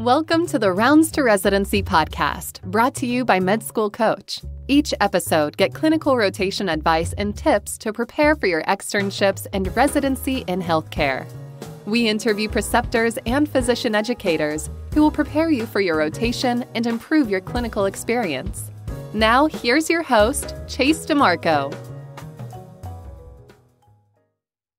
Welcome to the Rounds to Residency podcast, brought to you by Med School Coach. Each episode, get clinical rotation advice and tips to prepare for your externships and residency in healthcare. We interview preceptors and physician educators who will prepare you for your rotation and improve your clinical experience. Now, here's your host, Chase DeMarco.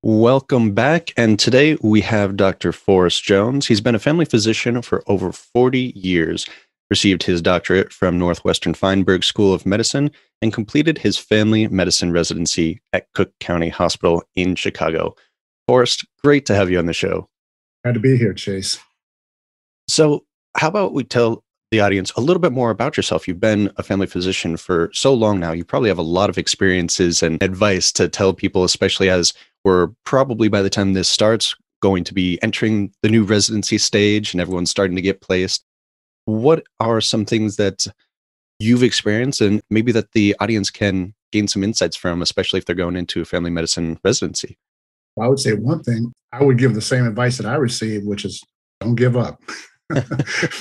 Welcome back, and today we have Dr. Forrest Jones. He's been a family physician for over 40 years, received his doctorate from Northwestern Feinberg School of Medicine, and completed his family medicine residency at Cook County Hospital in Chicago. Forrest, great to have you on the show. Glad to be here, Chase. So how about we tell the audience a little bit more about yourself? You've been a family physician for so long now. You probably have a lot of experiences and advice to tell people, especially as we're probably, by the time this starts, going to be entering the new residency stage and everyone's starting to get placed. What are some things that you've experienced and maybe that the audience can gain some insights from, especially if they're going into a family medicine residency? I would say one thing, I would give the same advice that I received, which is don't give up.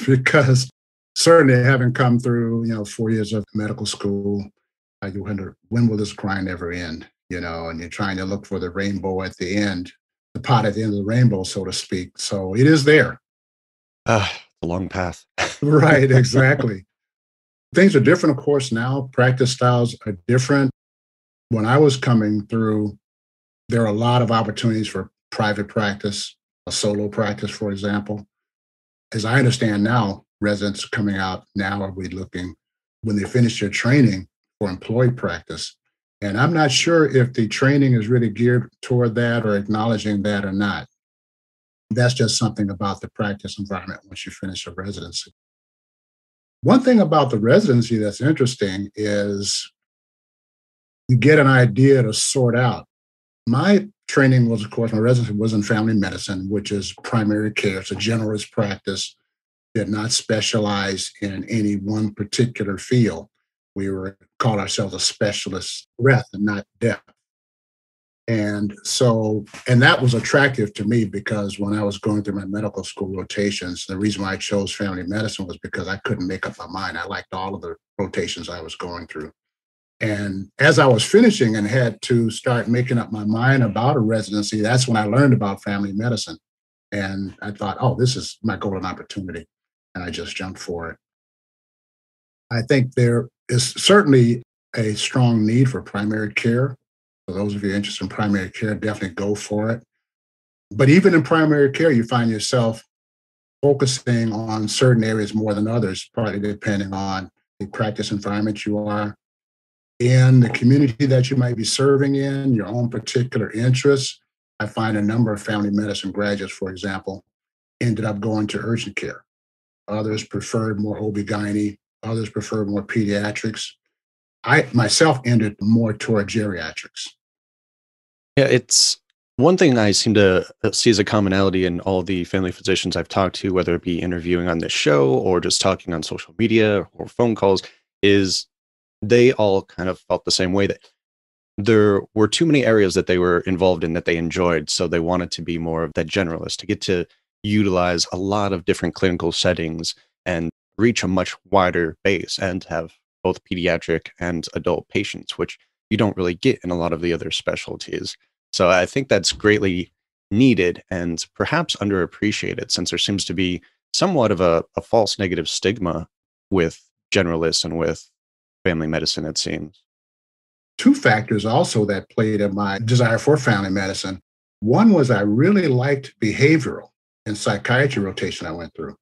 Because certainly having come through, 4 years of medical school, you wonder, when will this grind ever end? And you're trying to look for the rainbow at the end, the pot at the end of the rainbow, so to speak. So it is there. A long path. Right, exactly. Things are different, of course, now. Practice styles are different. When I was coming through, there are a lot of opportunities for private practice, a solo practice, for example. As I understand now, residents coming out now are we looking, when they finish their training, for employed practice. And I'm not sure if the training is really geared toward that or acknowledging that or not. That's just something about the practice environment once you finish a residency. One thing about the residency that's interesting is you get an idea to sort out. My training was, of course, my residency was in family medicine, which is primary care. It's a generalist practice, did not specialize in any one particular field. We called ourselves a specialist breadth and not depth. And that was attractive to me because when I was going through my medical school rotations, the reason why I chose family medicine was because I couldn't make up my mind. I liked all of the rotations I was going through. And as I was finishing and had to start making up my mind about a residency, that's when I learned about family medicine. And I thought, this is my golden opportunity. And I just jumped for it. I think there is certainly a strong need for primary care. For those of you interested in primary care, definitely go for it. But even in primary care, you find yourself focusing on certain areas more than others, partly depending on the practice environment you are in, the community that you might be serving in, your own particular interests. I find a number of family medicine graduates, for example, ended up going to urgent care. Others preferred more OB-GYN, others preferred more pediatrics. I myself ended more toward geriatrics. Yeah, it's one thing I seem to see as a commonality in all the family physicians I've talked to, whether it be interviewing on this show or just talking on social media or phone calls, is they all kind of felt the same way, that there were too many areas that they were involved in that they enjoyed. So they wanted to be more of that generalist, to get to utilize a lot of different clinical settings and reach a much wider base and have both pediatric and adult patients, which you don't really get in a lot of the other specialties. So I think that's greatly needed and perhaps underappreciated, since there seems to be somewhat of a false negative stigma with generalists and with family medicine, it seems. Two factors also that played in my desire for family medicine. One was I really liked behavioral and psychiatry rotation I went through.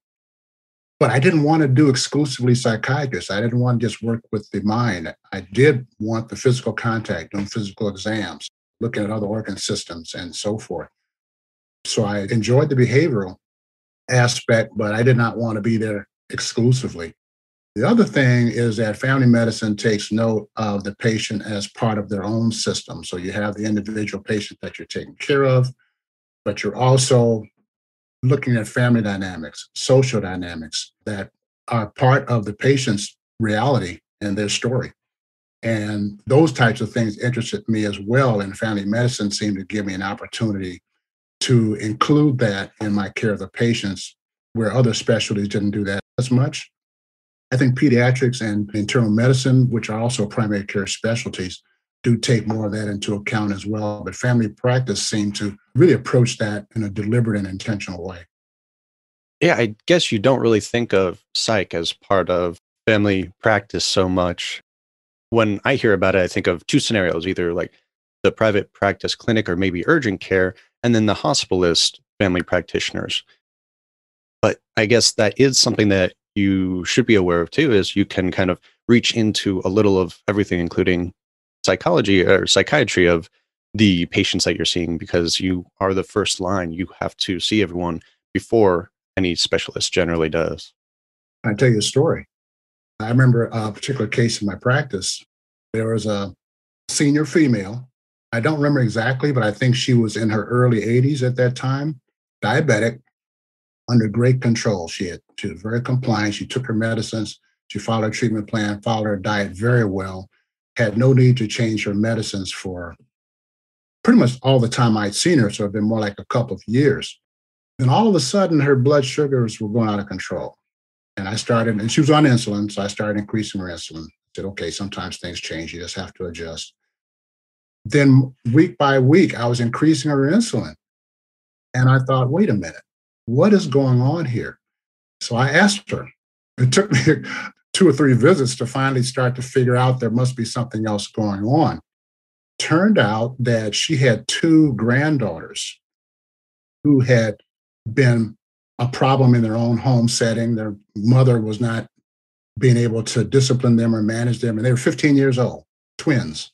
But I didn't want to do exclusively psychiatrists. I didn't want to just work with the mind. I did want the physical contact, doing physical exams, looking at other organ systems and so forth. So I enjoyed the behavioral aspect, but I did not want to be there exclusively. The other thing is that family medicine takes note of the patient as part of their own system. So you have the individual patient that you're taking care of, but you're also looking at family dynamics, social dynamics that are part of the patient's reality and their story. And those types of things interested me as well. And family medicine seemed to give me an opportunity to include that in my care of the patients where other specialties didn't do that as much. I think pediatrics and internal medicine, which are also primary care specialties, do take more of that into account as well. But family practice seemed to really approach that in a deliberate and intentional way. Yeah, I guess you don't really think of psych as part of family practice so much. When I hear about it, I think of two scenarios, either like the private practice clinic or maybe urgent care, and then the hospitalist family practitioners. But I guess that is something that you should be aware of too, is you can kind of reach into a little of everything, including psychology or psychiatry of the patients that you're seeing, because you are the first line. You have to see everyone before any specialist generally does. I tell you a story. I remember a particular case in my practice. There was a senior female. I don't remember exactly, but I think she was in her early 80s at that time, diabetic, under great control. She was very compliant. She took her medicines. She followed her treatment plan, followed her diet very well, had no need to change her medicines for pretty much all the time I'd seen her. So it'd been more like a couple of years. Then all of a sudden, her blood sugars were going out of control. And she was on insulin. So I started increasing her insulin. I said, okay, sometimes things change. You just have to adjust. Then week by week, I was increasing her insulin. And I thought, wait a minute, what is going on here? So I asked her. It took me 2 or 3 visits to finally start to figure out there must be something else going on. Turned out that she had 2 granddaughters who had been a problem in their own home setting. Their mother was not being able to discipline them or manage them. And they were 15 years old, twins.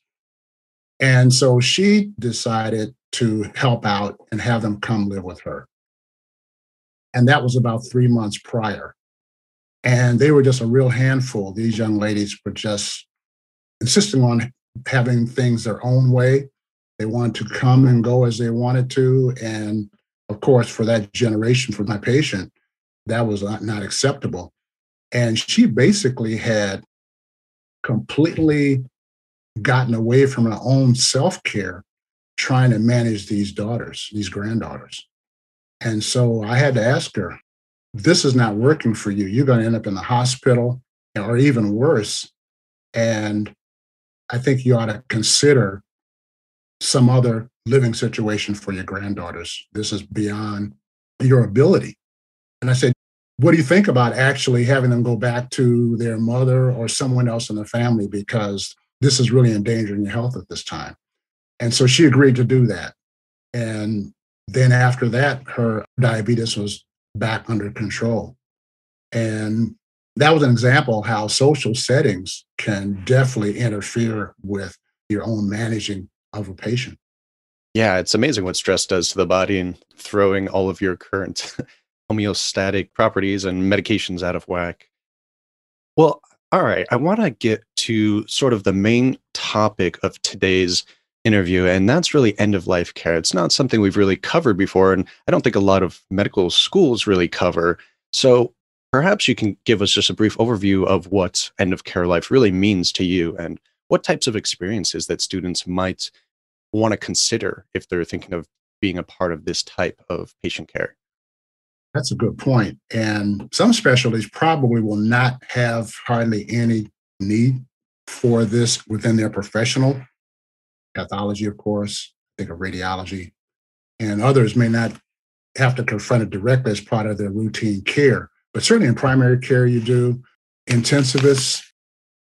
And so she decided to help out and have them come live with her. And that was about 3 months prior. And they were just a real handful. These young ladies were just insisting on having things their own way. They wanted to come and go as they wanted to. And of course, for that generation, for my patient, that was not acceptable. And she basically had completely gotten away from her own self-care, trying to manage these daughters, these granddaughters. And so I had to ask her, this is not working for you. You're going to end up in the hospital or even worse. And I think you ought to consider some other living situation for your granddaughters. This is beyond your ability. And I said, what do you think about actually having them go back to their mother or someone else in the family? Because this is really endangering your health at this time. And so she agreed to do that. And then after that, her diabetes was back under control. And that was an example of how social settings can definitely interfere with your own managing of a patient. Yeah, it's amazing what stress does to the body and throwing all of your current homeostatic properties and medications out of whack. Well, all right. I want to get to sort of the main topic of today's interview, and that's really end of life care. It's not something we've really covered before, and I don't think a lot of medical schools really cover. So perhaps you can give us just a brief overview of what end of care life really means to you and what types of experiences that students might want to consider if they're thinking of being a part of this type of patient care. That's a good point. And some specialties probably will not have hardly any need for this within their professional pathology, of course, think of radiology, and others may not have to confront it directly as part of their routine care. But certainly in primary care, you do. Intensivists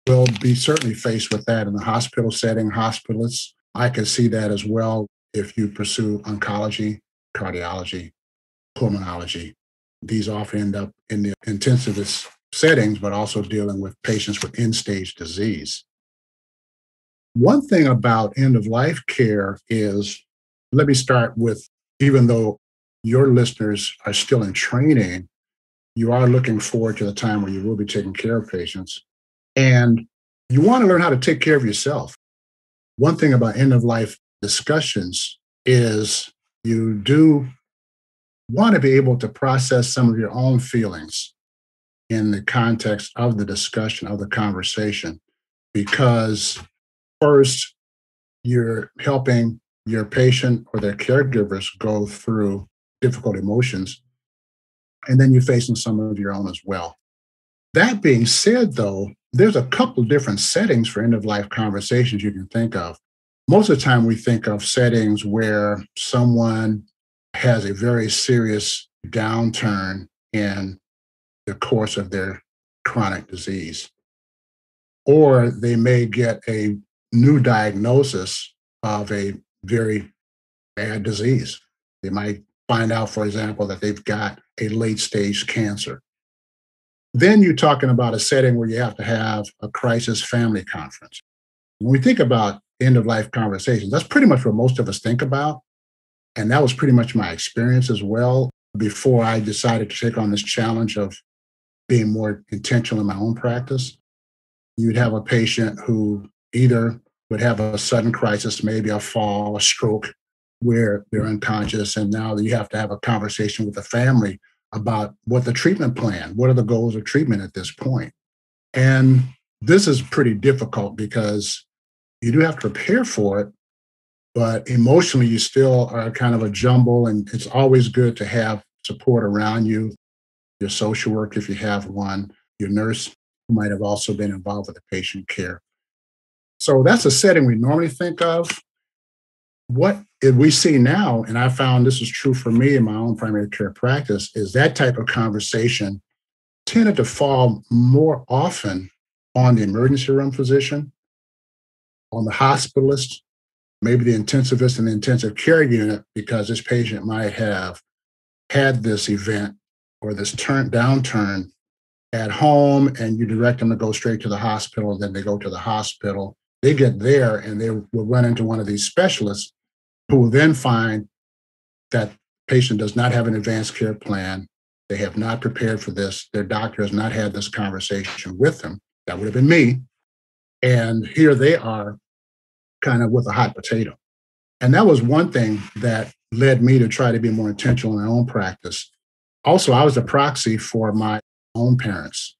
will be certainly faced with that in the hospital setting, hospitalists. I can see that as well if you pursue oncology, cardiology, pulmonology. These often end up in the intensivist settings, but also dealing with patients with end-stage disease. One thing about end-of-life care is, let me start with, even though your listeners are still in training, you are looking forward to the time where you will be taking care of patients. And you want to learn how to take care of yourself. One thing about end-of-life discussions is you do want to be able to process some of your own feelings in the context of the discussion, of the conversation, because first, you're helping your patient or their caregivers go through difficult emotions. and then you're facing some of your own as well. That being said, though, there's a couple of different settings for end-of-life conversations you can think of. Most of the time, we think of settings where someone has a very serious downturn in the course of their chronic disease, or they may get a new diagnosis of a very bad disease. They might find out, for example, that they've got a late-stage cancer. Then you're talking about a setting where you have to have a crisis family conference. When we think about end-of-life conversations, that's pretty much what most of us think about. And that was pretty much my experience as well before I decided to take on this challenge of being more intentional in my own practice. You'd have a patient who either would have a sudden crisis, maybe a fall, a stroke, where they're unconscious, and now you have to have a conversation with the family about what the treatment plan, what are the goals of treatment at this point. And this is pretty difficult because you do have to prepare for it, but emotionally you still are kind of a jumble, and it's always good to have support around you, your social worker if you have one, your nurse who might have also been involved with the patient care. So that's a setting we normally think of. What we see now, and I found this is true for me in my own primary care practice, is that type of conversation tended to fall more often on the emergency room physician, on the hospitalist, maybe the intensivist in the intensive care unit, because this patient might have had this event or this downturn at home, and you direct them to go straight to the hospital. Then they go to the hospital. They get there, and they will run into one of these specialists who will then find that patient does not have an advanced care plan. They have not prepared for this. Their doctor has not had this conversation with them. That would have been me. And here they are kind of with a hot potato. And that was one thing that led me to try to be more intentional in my own practice. Also, I was a proxy for my own parents.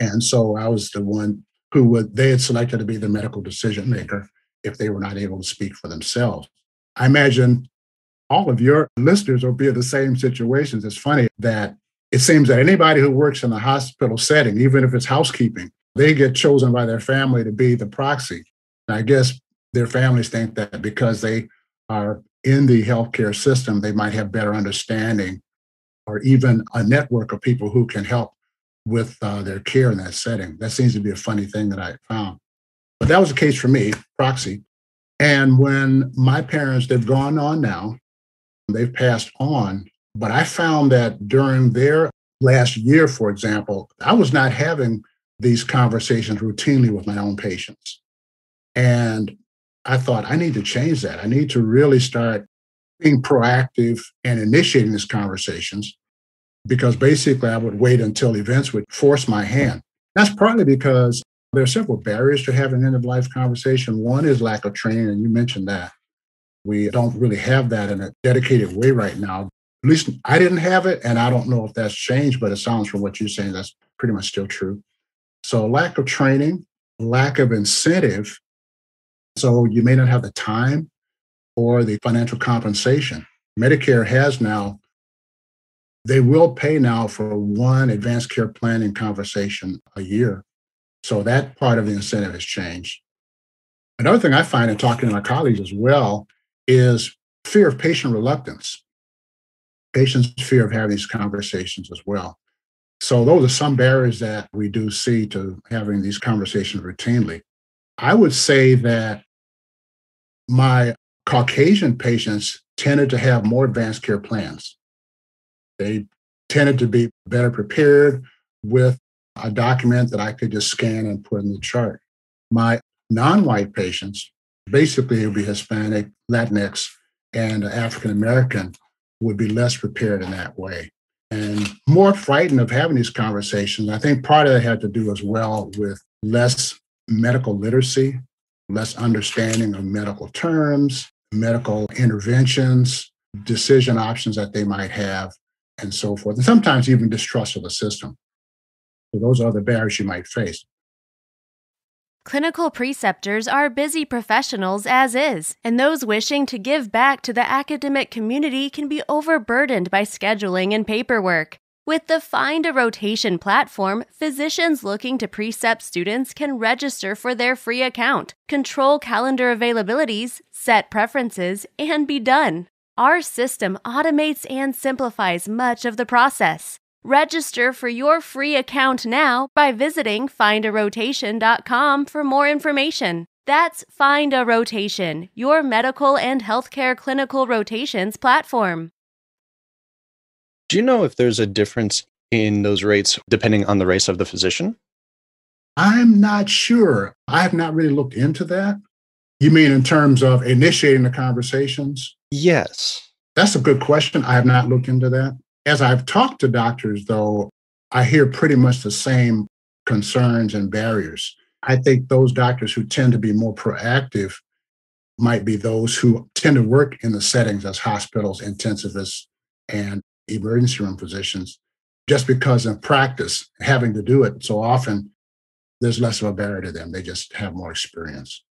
And so I was the one they had selected to be the medical decision maker if they were not able to speak for themselves. I imagine all of your listeners will be in the same situations. It's funny that it seems that anybody who works in a hospital setting, even if it's housekeeping, they get chosen by their family to be the proxy. And I guess their families think that because they are in the healthcare system, they might have better understanding or even a network of people who can help with their care in that setting. That seems to be a funny thing that I found. But that was the case for me, proxy. And when my parents, they've gone on now, they've passed on, but I found that during their last year, for example, I was not having these conversations routinely with my own patients. And I thought, I need to change that. I need to really start being proactive and initiating these conversations, because basically I would wait until events would force my hand. That's partly because there are several barriers to having an end-of-life conversation. One is lack of training, and you mentioned that. We don't really have that in a dedicated way right now. At least I didn't have it, and I don't know if that's changed, but it sounds from what you're saying that's pretty much still true. So lack of training, lack of incentive. So you may not have the time or the financial compensation. Medicare has now, they will pay now for one advanced care planning conversation a year. So that part of the incentive has changed. Another thing I find in talking to my colleagues as well is fear of patient reluctance. Patients' fear of having these conversations as well. So those are some barriers that we do see to having these conversations routinely. I would say that my Caucasian patients tended to have more advanced care plans. They tended to be better prepared with a document that I could just scan and put in the chart. My non-white patients, basically it would be Hispanic, Latinx, and African American, would be less prepared in that way and more frightened of having these conversations. I think part of that had to do as well with less medical literacy, less understanding of medical terms, medical interventions, decision options that they might have, and so forth. And sometimes even distrust of the system. So those are the barriers you might face. Clinical preceptors are busy professionals as is, and those wishing to give back to the academic community can be overburdened by scheduling and paperwork. With the Find a Rotation platform, physicians looking to precept students can register for their free account, control calendar availabilities, set preferences, and be done. Our system automates and simplifies much of the process. Register for your free account now by visiting findarotation.com for more information. That's Find a Rotation, your medical and healthcare clinical rotations platform. Do you know if there's a difference in those rates depending on the race of the physician? I'm not sure. I have not really looked into that. You mean in terms of initiating the conversations? Yes. That's a good question. I have not looked into that. As I've talked to doctors, though, I hear pretty much the same concerns and barriers. I think those doctors who tend to be more proactive might be those who tend to work in the settings as hospitals, intensivists, and emergency room physicians, just because in practice, having to do it so often, there's less of a barrier to them. They just have more experience.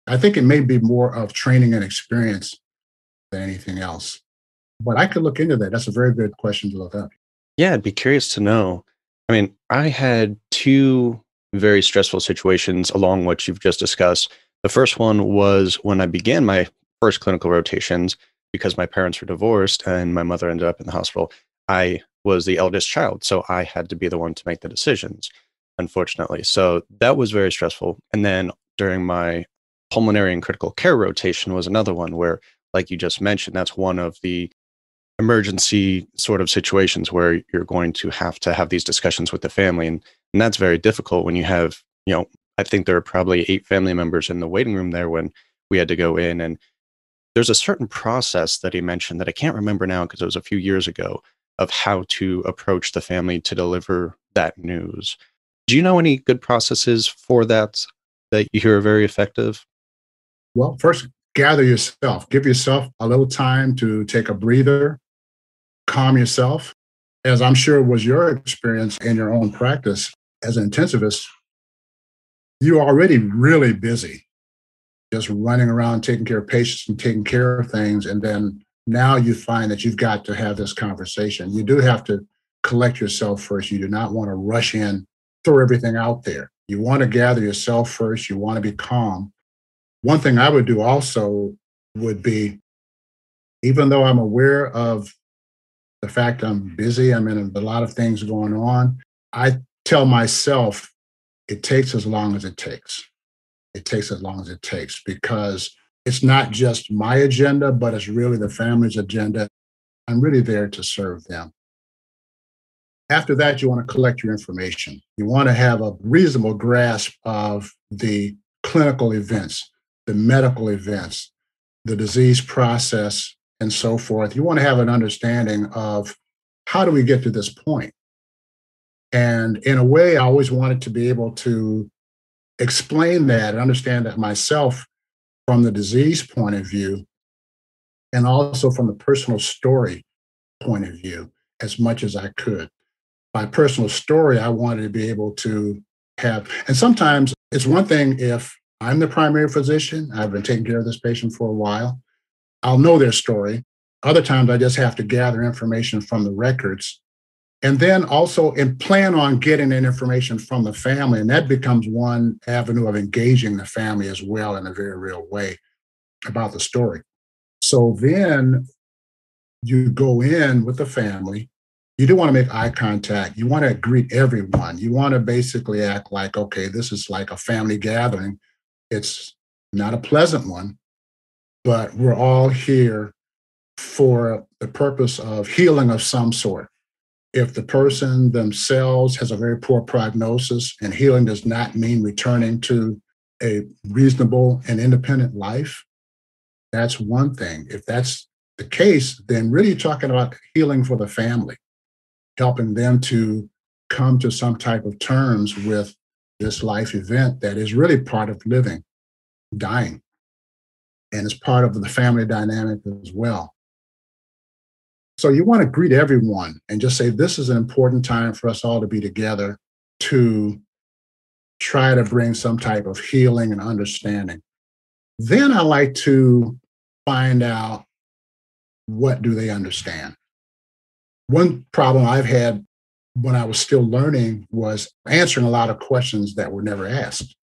I think it may be more of training and experience than anything else. But I could look into that. That's a very good question to look up. Yeah, I'd be curious to know. I mean, I had two very stressful situations along what you've just discussed. The first one was when I began my first clinical rotations because my parents were divorced and my mother ended up in the hospital. I was the eldest child, so I had to be the one to make the decisions, unfortunately. So that was very stressful. And then during my pulmonary and critical care rotation was another one where, like you just mentioned, that's one of the emergency sort of situations where you're going to have these discussions with the family. And that's very difficult when you have, I think there are probably 8 family members in the waiting room there when we had to go in. And there's a certain process that he mentioned that I can't remember now because it was a few years ago of how to approach the family to deliver that news. Do you know any good processes for that you hear are very effective? Well, first, gather yourself. Give yourself a little time to take a breather, calm yourself. As I'm sure was your experience in your own practice as an intensivist, you're already really busy, just running around taking care of patients and taking care of things. And then now you find that you've got to have this conversation. You do have to collect yourself first. You do not want to rush in, throw everything out there. You want to gather yourself first. You want to be calm. One thing I would do also would be, even though I'm aware of the fact I'm busy, I'm in a lot of things going on, I tell myself it takes as long as it takes. It takes as long as it takes because it's not just my agenda, but it's really the family's agenda. I'm really there to serve them. After that, you want to collect your information. You want to have a reasonable grasp of the clinical events, the medical events, the disease process, and so forth. You want to have an understanding of how do we get to this point? And in a way, I always wanted to be able to explain that and understand that myself from the disease point of view and also from the personal story point of view as much as I could. By personal story, I wanted to be able to have, and sometimes it's one thing if I'm the primary physician, I've been taking care of this patient for a while, I'll know their story. Other times I just have to gather information from the records and then also plan on getting that information from the family. And that becomes one avenue of engaging the family as well in a very real way about the story. So then you go in with the family. You do want to make eye contact. You want to greet everyone. You want to basically act like, okay, this is like a family gathering. It's not a pleasant one, but we're all here for the purpose of healing of some sort. If the person themselves has a very poor prognosis and healing does not mean returning to a reasonable and independent life, that's one thing. If that's the case, then really you're talking about healing for the family, helping them to come to some type of terms with this life event that is really part of living, dying, and is part of the family dynamic as well. So you want to greet everyone and just say, this is an important time for us all to be together to try to bring some type of healing and understanding. Then I like to find out, what do they understand? One problem I've had when I was still learning was answering a lot of questions that were never asked.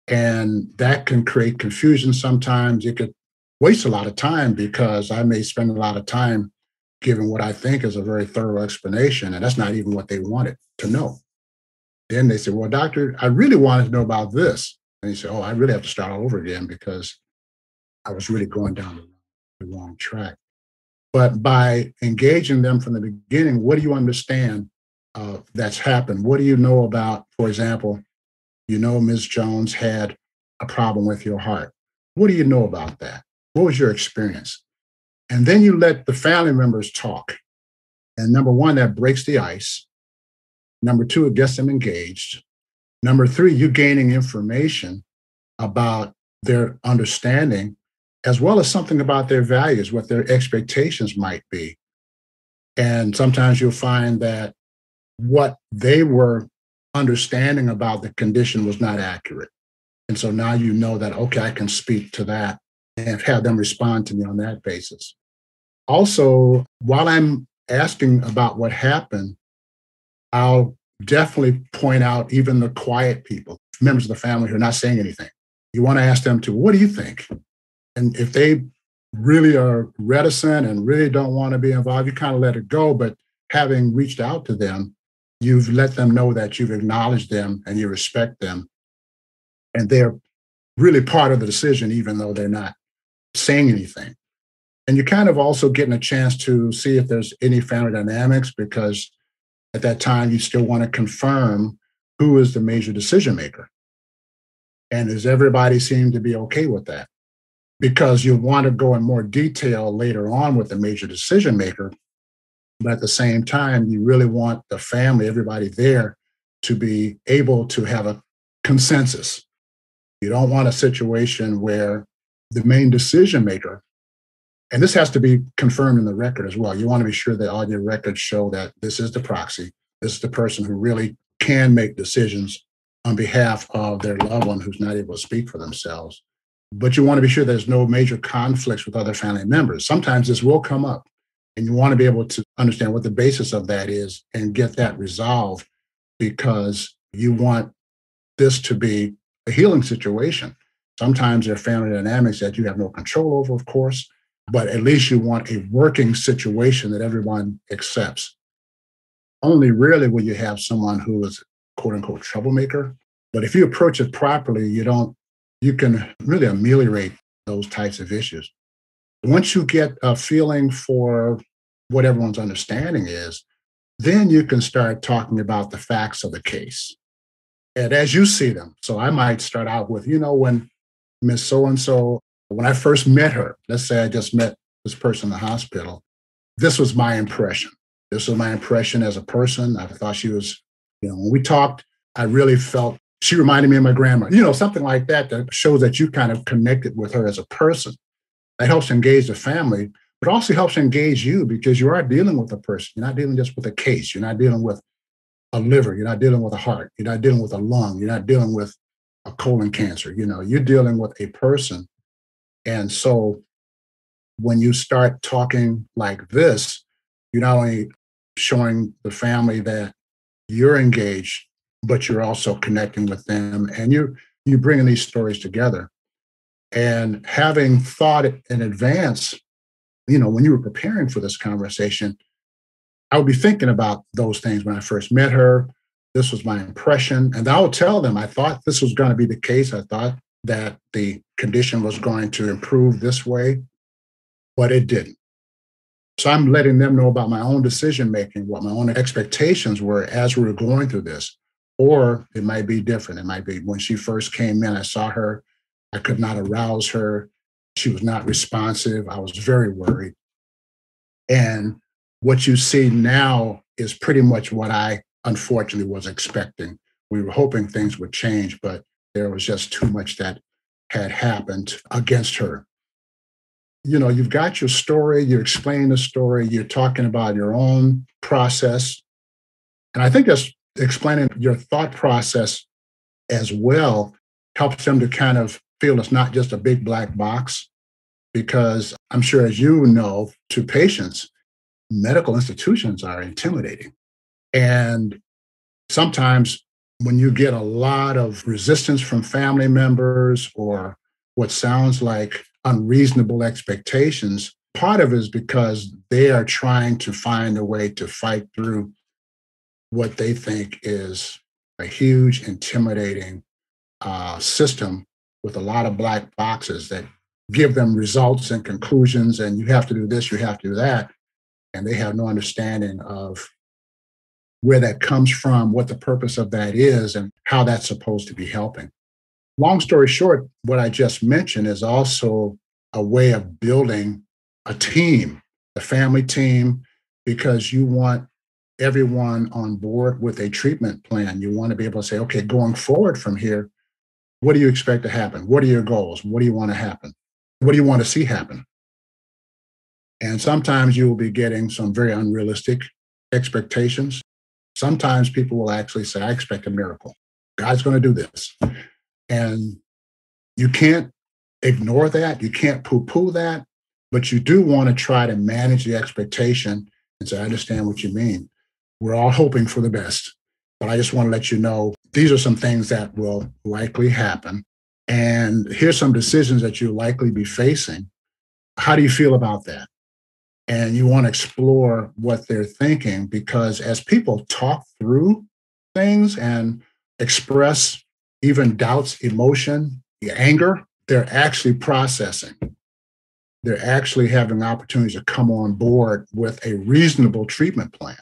And that can create confusion sometimes. It could waste a lot of time because I may spend a lot of time giving what I think is a very thorough explanation, and that's not even what they wanted to know. Then they say, well, doctor, I really wanted to know about this. And you say, oh, I really have to start all over again because I was really going down the wrong track. But by engaging them from the beginning, what do you understand that's happened? What do you know about, for example, Ms. Jones had a problem with your heart. What do you know about that? What was your experience? And then you let the family members talk. And number one, that breaks the ice. Number two, it gets them engaged. Number three, you gaining information about their understanding, as well as something about their values, what their expectations might be. And sometimes you'll find that what they were understanding about the condition was not accurate. And so now you know that, okay, I can speak to that and have them respond to me on that basis. Also, while I'm asking about what happened, I'll definitely point out even the quiet people, members of the family who are not saying anything. You want to ask them to, what do you think? And if they really are reticent and really don't want to be involved, you kind of let it go. But having reached out to them, you've let them know that you've acknowledged them and you respect them. And they're really part of the decision, even though they're not saying anything. And you're kind of also getting a chance to see if there's any family dynamics, because at that time, you still want to confirm who is the major decision maker. And does everybody seem to be okay with that? Because you want to go in more detail later on with the major decision maker. But at the same time, you really want the family, everybody there, to be able to have a consensus. You don't want a situation where the main decision maker, and this has to be confirmed in the record as well. You want to be sure that all your records show that this is the proxy. This is the person who really can make decisions on behalf of their loved one who's not able to speak for themselves. But you want to be sure there's no major conflicts with other family members. Sometimes this will come up, and you want to be able to understand what the basis of that is and get that resolved, because you want this to be a healing situation. Sometimes there are family dynamics that you have no control over, of course, but at least you want a working situation that everyone accepts. Only rarely will you have someone who is quote unquote troublemaker. But if you approach it properly, you can really ameliorate those types of issues. Once you get a feeling for what everyone's understanding is, then you can start talking about the facts of the case. And as you see them, so I might start out with, when Miss So-and-so, when I first met her, let's say I just met this person in the hospital, this was my impression. This was my impression as a person. I thought she was, when we talked, I really felt she reminded me of my grandma, something like that, that shows that you kind of connected with her as a person. That helps engage the family, but also helps engage you, because you are dealing with a person. You're not dealing just with a case. You're not dealing with a liver. You're not dealing with a heart. You're not dealing with a lung. You're not dealing with a colon cancer. You're dealing with a person. And so when you start talking like this, you're not only showing the family that you're engaged, but you're also connecting with them, and you're bringing these stories together. And having thought in advance, when you were preparing for this conversation, I would be thinking about those things when I first met her. This was my impression. And I would tell them, I thought this was going to be the case. I thought that the condition was going to improve this way, but it didn't. So I'm letting them know about my own decision-making, what my own expectations were as we were going through this. Or it might be different. It might be when she first came in, I saw her, I could not arouse her. She was not responsive. I was very worried. And what you see now is pretty much what I unfortunately was expecting. We were hoping things would change, but there was just too much that had happened against her. You've got your story, you're explaining the story, you're talking about your own process. And I think that's explaining your thought process as well helps them to kind of feel it's not just a big black box. Because I'm sure, as you know, to patients, medical institutions are intimidating. And sometimes when you get a lot of resistance from family members or what sounds like unreasonable expectations, part of it is because they are trying to find a way to fight through what they think is a huge, intimidating system with a lot of black boxes that give them results and conclusions, and you have to do this, you have to do that. And they have no understanding of where that comes from, what the purpose of that is, and how that's supposed to be helping. Long story short, what I just mentioned is also a way of building a team, a family team, because you want everyone on board with a treatment plan. You want to be able to say, okay, going forward from here, what do you expect to happen? What are your goals? What do you want to happen? What do you want to see happen? And sometimes you will be getting some very unrealistic expectations. Sometimes people will actually say, I expect a miracle. God's going to do this. And you can't ignore that. You can't poo-poo that. But you do want to try to manage the expectation and say, I understand what you mean. We're all hoping for the best. But I just want to let you know, these are some things that will likely happen. And here's some decisions that you'll likely be facing. How do you feel about that? And you want to explore what they're thinking, because as people talk through things and express even doubts, emotion, anger, they're actually processing. They're actually having opportunities to come on board with a reasonable treatment plan.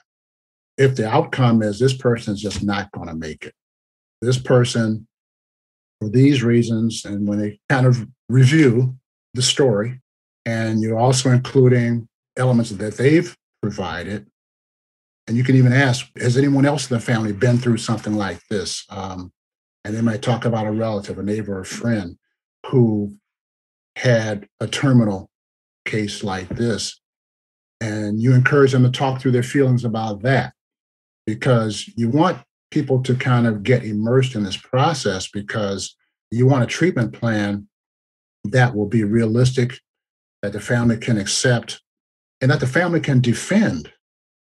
If the outcome is this person's just not going to make it, this person, for these reasons, and when they kind of review the story, and you're also including elements that they've provided, and you can even ask, has anyone else in the family been through something like this? And they might talk about a relative, a neighbor, or a friend who had a terminal case like this. And you encourage them to talk through their feelings about that, because you want people to kind of get immersed in this process, because you want a treatment plan that will be realistic, that the family can accept, and that the family can defend,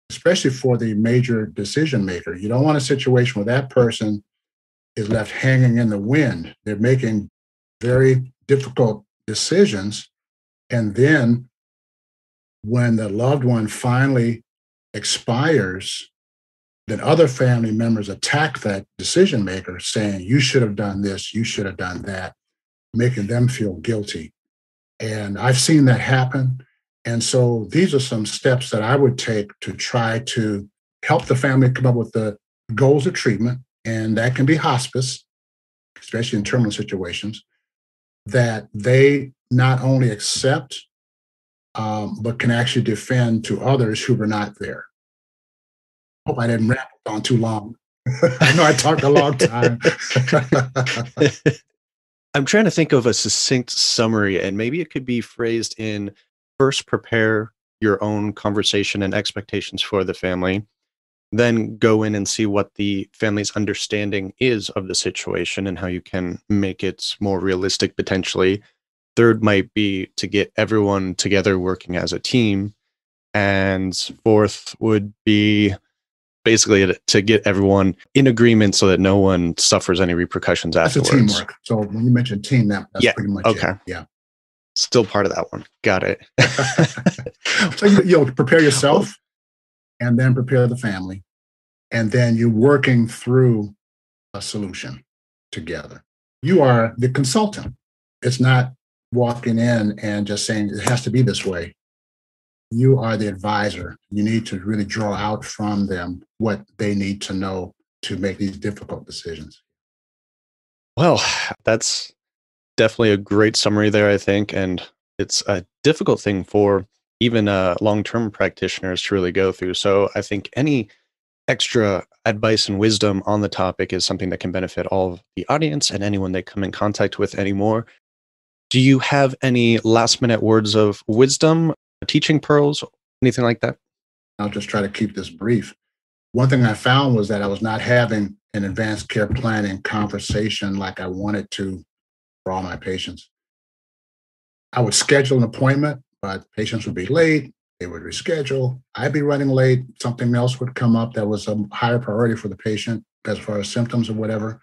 especially for the major decision maker. You don't want a situation where that person is left hanging in the wind. They're making very difficult decisions. And then when the loved one finally expires, then other family members attack that decision maker, saying, you should have done this, you should have done that, making them feel guilty. And I've seen that happen. And so these are some steps that I would take to try to help the family come up with the goals of treatment. And that can be hospice, especially in terminal situations, that they not only accept, but can actually defend to others who were not there. Hope I didn't ramble on too long. I know I talked a long time. I'm trying to think of a succinct summary, and maybe it could be phrased in: first, prepare your own conversation and expectations for the family, then go in and see what the family's understanding is of the situation and how you can make it more realistic potentially. Third might be to get everyone together working as a team. And fourth would be basically to get everyone in agreement so that no one suffers any repercussions afterwards. That's a teamwork. So when you mentioned team, that's pretty much okay. It. Yeah. Still part of that one. Got it. So you'll prepare yourself and then prepare the family. And then you're working through a solution together. You are the consultant. It's not walking in and just saying it has to be this way. You are the advisor. You need to really draw out from them what they need to know to make these difficult decisions. Well, that's definitely a great summary there, I think. And it's a difficult thing for even long-term practitioners to really go through. So I think any extra advice and wisdom on the topic is something that can benefit all of the audience and anyone they come in contact with anymore. Do you have any last-minute words of wisdom, teaching pearls, anything like that? I'll just try to keep this brief. One thing I found was that I was not having an advanced care planning conversation like I wanted to for all my patients. I would schedule an appointment, but patients would be late. They would reschedule. I'd be running late. Something else would come up that was a higher priority for the patient as far as symptoms or whatever.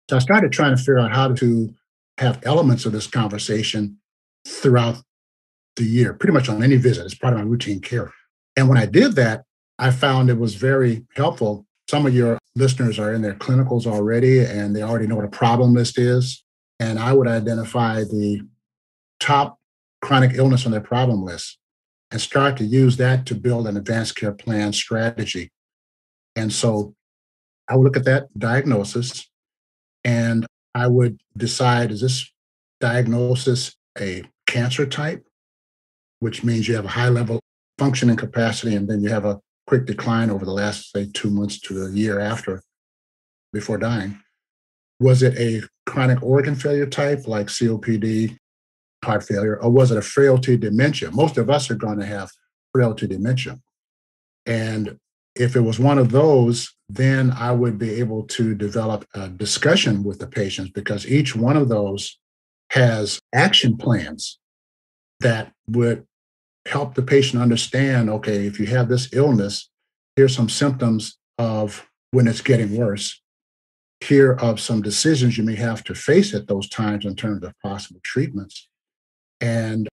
So I started trying to figure out how to have elements of this conversation throughout the year, pretty much on any visit. It's part of my routine care. And when I did that, I found it was very helpful. Some of your listeners are in their clinicals already, and they already know what a problem list is. And I would identify the top chronic illness on their problem list and start to use that to build an advanced care plan strategy. And so I would look at that diagnosis and I would decide, is this diagnosis a cancer type, which means you have a high level functioning capacity and then you have a quick decline over the last, say, 2 months to a year after, before dying? Was it a chronic organ failure type like COPD, heart failure, or was it a frailty dementia? Most of us are going to have frailty dementia. And if it was one of those, then I would be able to develop a discussion with the patients because each one of those has action plans that would help the patient understand, okay, if you have this illness, here's some symptoms of when it's getting worse. Here are some decisions you may have to face at those times in terms of possible treatments. And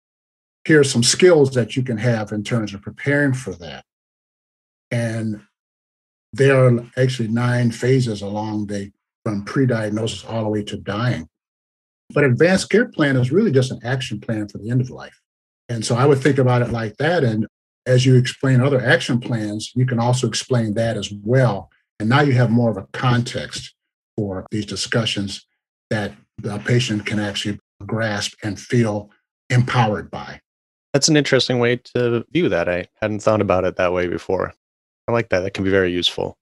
here are some skills that you can have in terms of preparing for that. And there are actually 9 phases along from pre-diagnosis all the way to dying. But advanced care plan is really just an action plan for the end of life. And so I would think about it like that. And as you explain other action plans, you can also explain that as well. And now you have more of a context for these discussions that the patient can actually grasp and feel empowered by. That's an interesting way to view that. I hadn't thought about it that way before. I like that. That can be very useful.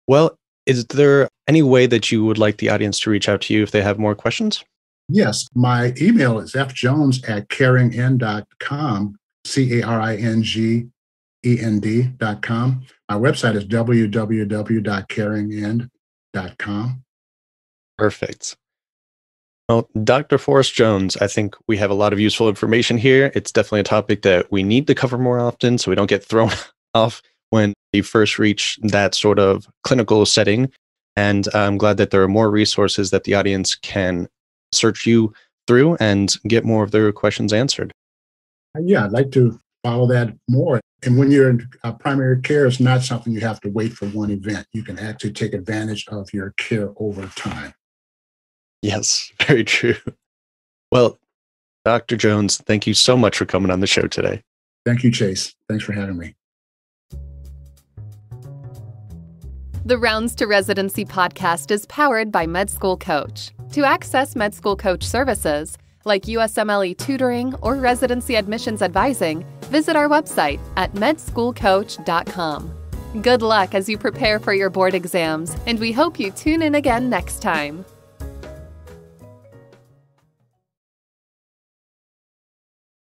Well, is there any way that you would like the audience to reach out to you if they have more questions? Yes. My email is fjones@caringend.com, caringend.com. My website is www.caringend.com. Perfect. Well, Dr. Forrest Jones, I think we have a lot of useful information here. It's definitely a topic that we need to cover more often so we don't get thrown off when you first reach that sort of clinical setting. And I'm glad that there are more resources that the audience can search you through and get more of their questions answered. Yeah, I'd like to follow that more. And when you're in primary care, it's not something you have to wait for one event. You can actually take advantage of your care over time. Yes, very true. Well, Dr. Jones, thank you so much for coming on the show today. Thank you, Chase. Thanks for having me. The Rounds to Residency podcast is powered by Med School Coach. To access Med School Coach services, like USMLE tutoring or residency admissions advising, visit our website at medschoolcoach.com. Good luck as you prepare for your board exams, and we hope you tune in again next time.